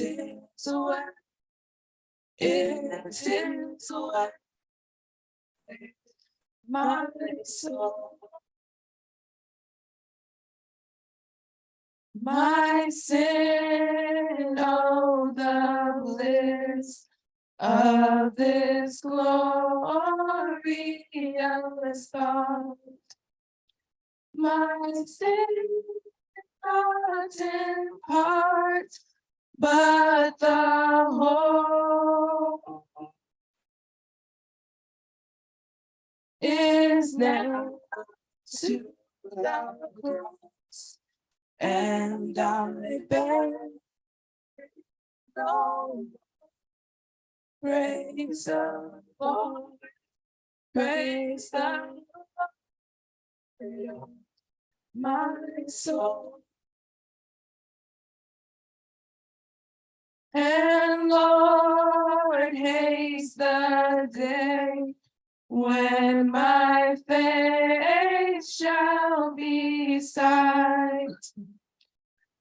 is well. It is well. My soul, my sin, oh, the bliss of this glorious thought. My sin not in part, but the whole is now to the cross, and I bear no praise the Lord, praise the Lord, my soul. And Lord, haste the day when my face shall be sight.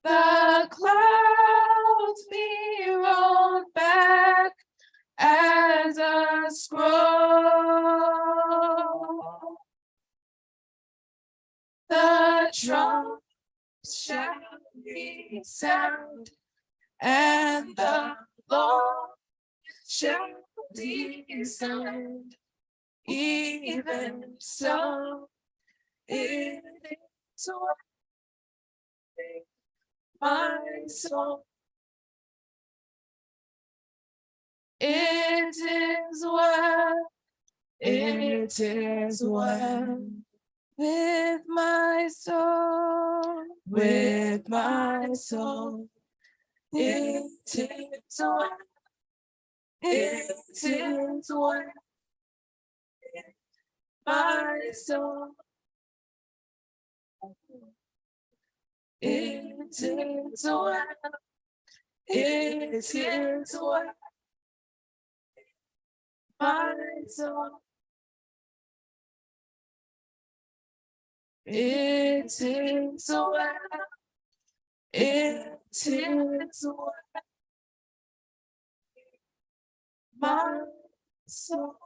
The clouds be rolled back as a scroll. The trump shall resound, and the Lord shall descend. Even so, it is well, my soul. It is well, it is well with my soul, with my soul. It is well, it is well, my soul. It is well, it is well, my soul. It is well, it is well, my soul.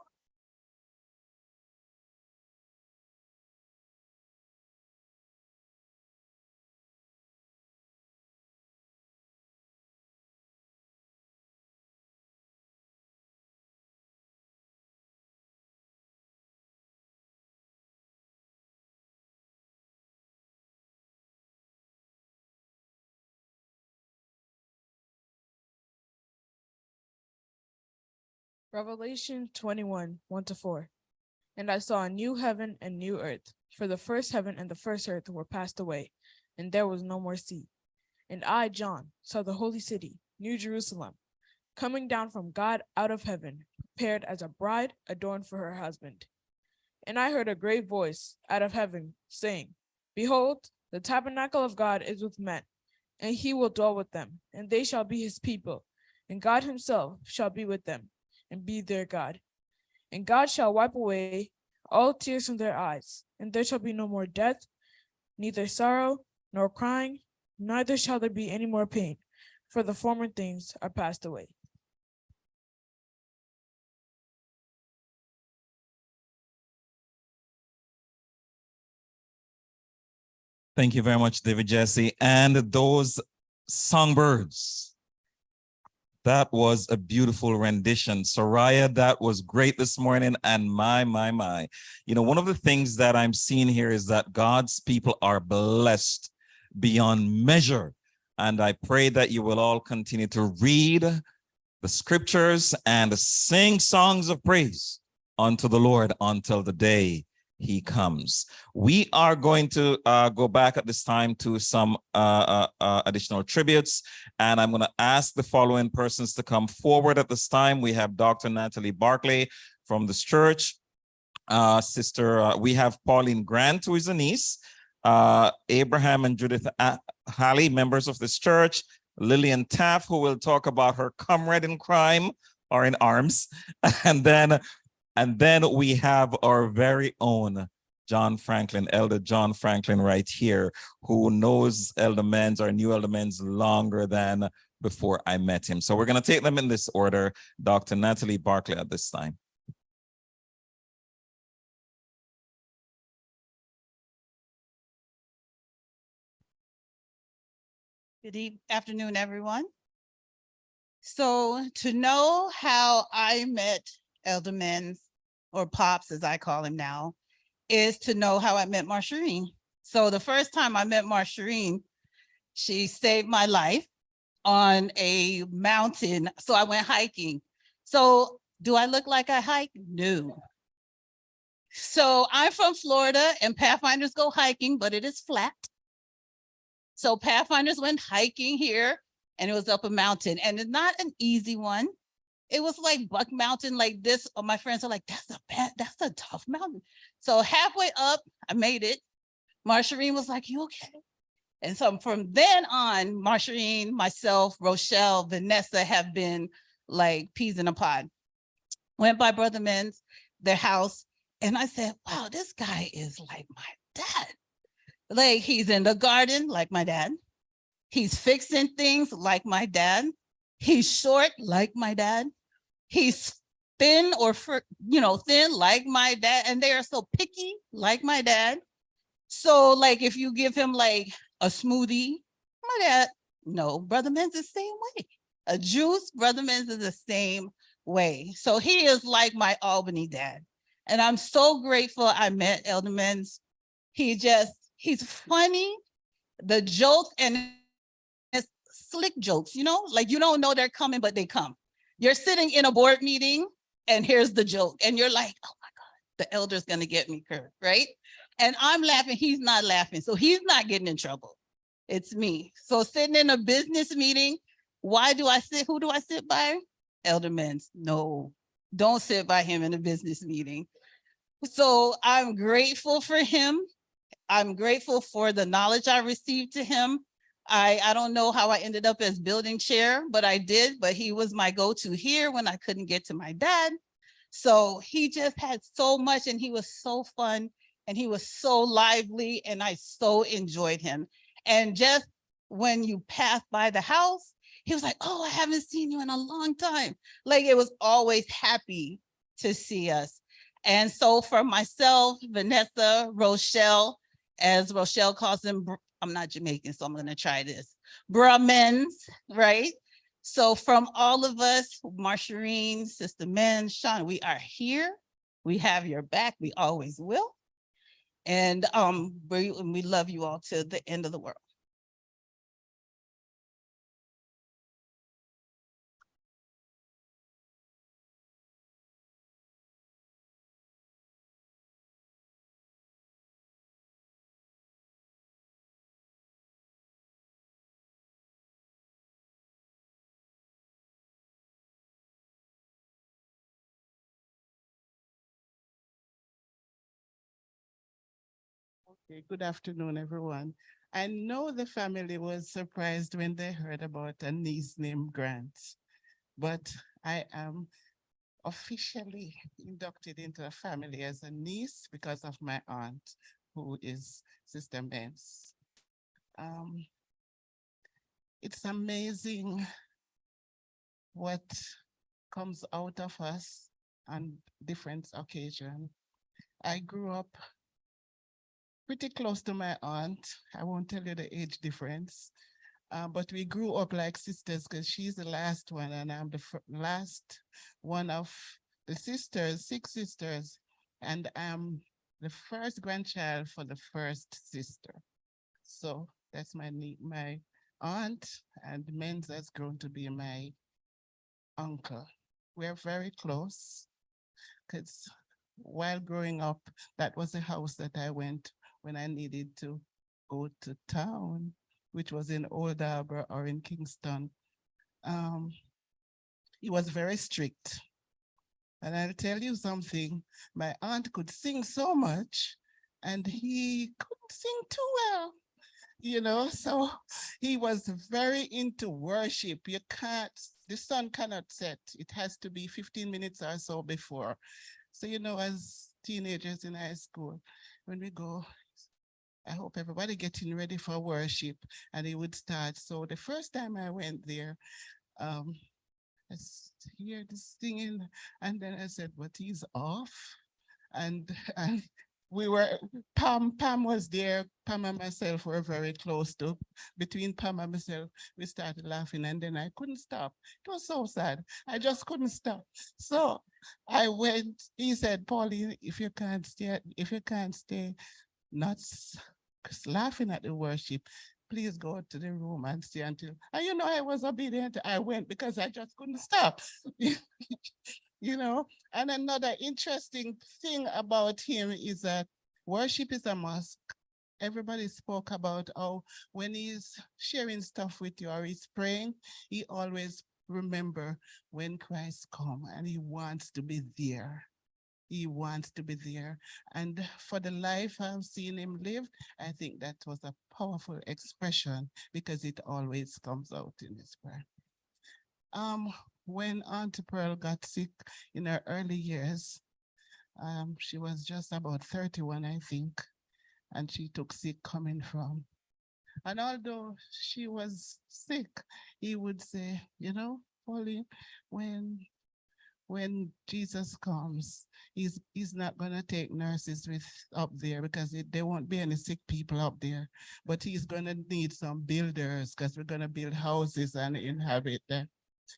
Revelation 21, 1-4. And I saw a new heaven and new earth, for the first heaven and the first earth were passed away, and there was no more sea. And I, John, saw the holy city, New Jerusalem, coming down from God out of heaven, prepared as a bride adorned for her husband. And I heard a great voice out of heaven, saying, Behold, the tabernacle of God is with men, and he will dwell with them, and they shall be his people, and God himself shall be with them, and be their God. And God shall wipe away all tears from their eyes, and there shall be no more death, neither sorrow, nor crying, neither shall there be any more pain, for the former things are passed away. Thank you very much, David Jesse. And those songbirds, that was a beautiful rendition. Soraya, that was great this morning. And my. You know, one of the things that I'm seeing here is that God's people are blessed beyond measure. And I pray that you will all continue to read the scriptures and sing songs of praise unto the Lord until the day he comes. We are going to go back at this time to some additional tributes, and I'm going to ask the following persons to come forward at this time. We have Dr. Natalie Barclay from this church. We have Pauline Grant, who is a niece, Abraham and Judith Halley, members of this church, Lillian Taff, who will talk about her comrade in crime or in arms, and then we have our very own John Franklin, Elder John Franklin right here, who knows Elder Menz or knew Elder Menz longer than before I met him. So we're going to take them in this order. Dr. Natalie Barkley at this time. Good afternoon, everyone. So to know how I met Elder Men's, or Pops as I call him now, is to know how I met Marsharine. So the first time I met Marsharine, she saved my life on a mountain. So I went hiking. So do I look like I hike? No. So I'm from Florida and Pathfinders go hiking, but it is flat. So Pathfinders went hiking here and it was up a mountain, and it's not an easy one. It was like Buck Mountain like this. My friends are like, that's a tough mountain. So halfway up, I made it. Marsharine was like, you okay? And so from then on, Marsharine, myself, Rochelle, Vanessa have been like peas in a pod. Went by Brother Men's, their house, and I said, wow, this guy is like my dad. Like he's in the garden like my dad. He's fixing things like my dad. He's short like my dad. He's thin or thin like my dad. And they are so picky like my dad. So like if you give him like a smoothie, my dad, no, Brother Men's the same way. A juice, Brother Men's is the same way. So he is like my Albany dad. And I'm so grateful I met Elder Men's. He's funny, the joke, and it's slick jokes, like you don't know they're coming, but they come. You're sitting in a board meeting and here's the joke. And you're like, oh my God, the elder's gonna get me, Kurt, right? And I'm laughing, he's not laughing. So he's not getting in trouble. It's me. So sitting in a business meeting, who do I sit by? Elder Men's. No, don't sit by him in a business meeting. So I'm grateful for him. I'm grateful for the knowledge I received to him. I don't know how I ended up as building chair, but I did, but he was my go-to here when I couldn't get to my dad. So he just had so much, and he was so fun, and he was so lively, and I so enjoyed him. And just when you passed by the house, he was like, oh, I haven't seen you in a long time. Like it was always happy to see us. And so for myself, Vanessa, Rochelle, as Rochelle calls them, I'm not Jamaican, so I'm going to try this. Brahmins, right? So from all of us, Marsharine, Sister Men, Sean, we are here. We have your back. We always will. And we love you all to the end of the world. Okay, good afternoon, everyone. I know the family was surprised when they heard about a niece named Grant, but I am officially inducted into a family as a niece because of my aunt, who is Sister Benz. It's amazing what comes out of us on different occasions. I grew up pretty close to my aunt. I won't tell you the age difference, but we grew up like sisters because she's the last one and I'm the last one of the sisters, 6 sisters, and I'm the first grandchild for the first sister. So that's my aunt, and Men's has grown to be my uncle. We're very close because while growing up, that was the house that I went when I needed to go to town, which was in Old Harbor or in Kingston. He was very strict. And I'll tell you something, my aunt could sing so much and he couldn't sing too well, so he was very into worship. The sun cannot set. It has to be 15 minutes or so before. So, as teenagers in high school, when we go, I hope everybody getting ready for worship, and he would start. So the first time I went there, um, hear this singing, and then I said, "But he's off." And and we were Pam was there. Pam and myself were very close to. Between Pam and myself, we started laughing, and then I couldn't stop. It was so sad. I just couldn't stop. So I went. He said, "Pauline, if you can't stay, not laughing at the worship, please go to the room and stay until." And I was obedient. I went because I just couldn't stop. you know. And another interesting thing about him is that worship is a must. Everybody spoke about how when he's sharing stuff with you or he's praying, he always remember when Christ come and he wants to be there. He wants to be there. And for the life I've seen him live, I think that was a powerful expression because it always comes out in his prayer. When Auntie Pearl got sick in her early years, she was just about 31, I think, and she took sick coming from. And although she was sick, he would say, Polly, when Jesus comes, he's not gonna take nurses with up there because there won't be any sick people up there, but he's gonna need some builders because we're gonna build houses and inhabit them.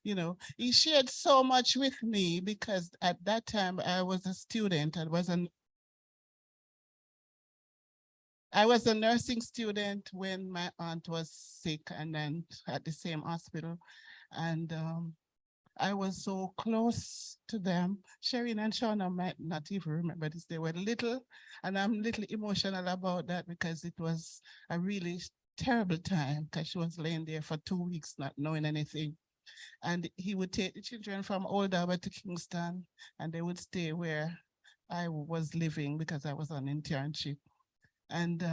He shared so much with me because at that time I was a student. I was a nursing student when my aunt was sick and then at the same hospital. And I was so close to them. Sherry and Shauna might not even remember this. They were little, and I'm a little emotional about that because it was a really terrible time because she was laying there for 2 weeks not knowing anything. And he would take the children from Old Harbour to Kingston, and they would stay where I was living because I was on internship. And